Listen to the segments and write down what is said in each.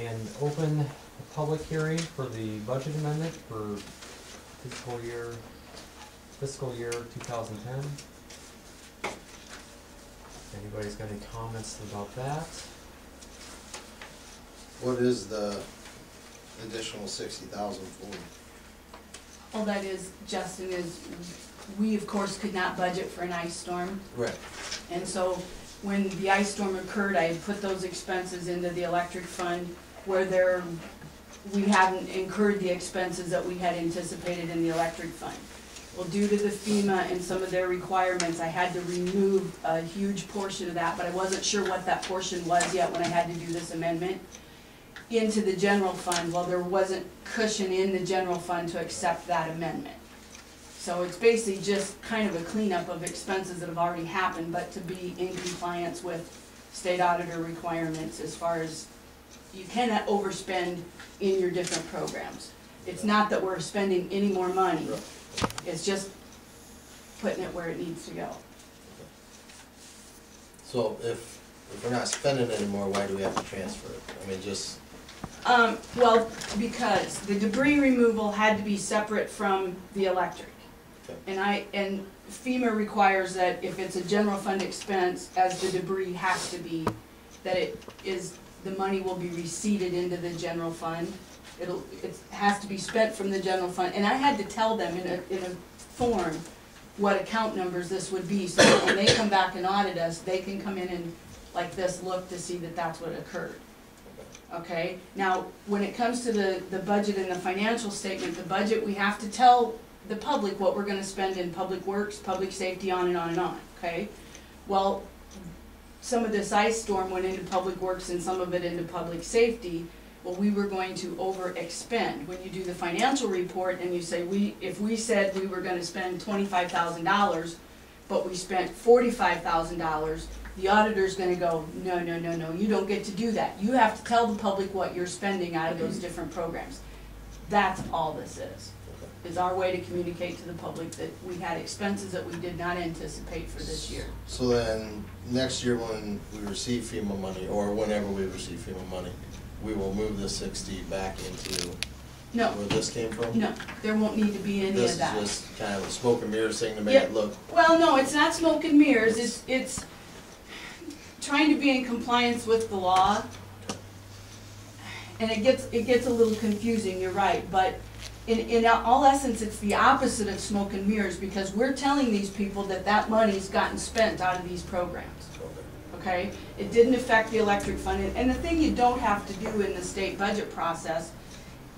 And open a public hearing for the budget amendment for fiscal year 2010. Anybody's got any comments about that? What is the additional 60,000 for? All that is, Justin, is we of course could not budget for an ice storm. Right. And so when the ice storm occurred, I had put those expenses into the electric fund where we hadn't incurred the expenses that we had anticipated in the electric fund. Well, due to the FEMA and some of their requirements, I had to remove a huge portion of that, but I wasn't sure what that portion was yet when I had to do this amendment into the general fund. Well, there wasn't cushion in the general fund to accept that amendment. So it's basically just kind of a cleanup of expenses that have already happened, but to be in compliance with state auditor requirements as far as you cannot overspend in your different programs. It's not that we're spending any more money. It's just putting it where it needs to go. So if we're not spending anymore, why do we have to transfer it? I mean, just... Well, because the debris removal had to be separate from the electric. Okay. And FEMA requires that if it's a general fund expense, as the debris has to be, that the money will be receipted into the general fund. It has to be spent from the general fund, and I had to tell them in a form what account numbers this would be, so that when they come back and audit us, they can come in and like this look to see that that's what occurred. Okay, now when it comes to the budget and the financial statement, the budget, we have to tell the public what we're going to spend in public works, public safety, on and on and on. Okay, well, some of this ice storm went into public works and some of it into public safety. Well, we were going to over-expend. When you do the financial report and you say, if we said we were going to spend $25,000, but we spent $45,000, the auditor's going to go, no, no, no, no, you don't get to do that. You have to tell the public what you're spending out of those different programs. That's all this is our way to communicate to the public that we had expenses that we did not anticipate for this year. So then, next year when we receive FEMA money, or whenever we receive FEMA money, we will move the 60 back into where this came from? No, there won't need to be any of that. This is just kind of a smoke and mirrors thing to make it look... Well, no, it's not smoke and mirrors. It's trying to be in compliance with the law. And it gets a little confusing, you're right, but in all essence, it's the opposite of smoke and mirrors, because we're telling these people that that money's gotten spent out of these programs. Okay? It didn't affect the electric fund. And the thing you don't have to do in the state budget process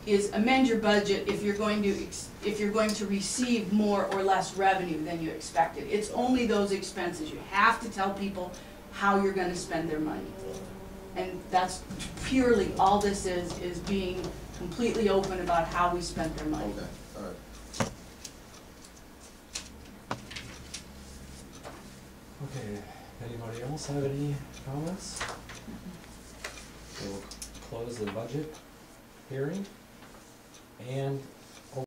is amend your budget if you're going to receive more or less revenue than you expected. It's only those expenses. You have to tell people how you're going to spend their money. And that's purely all this is being completely open about how we spent their money. Okay, all right. Okay, anybody else have any comments? We'll close the budget hearing. And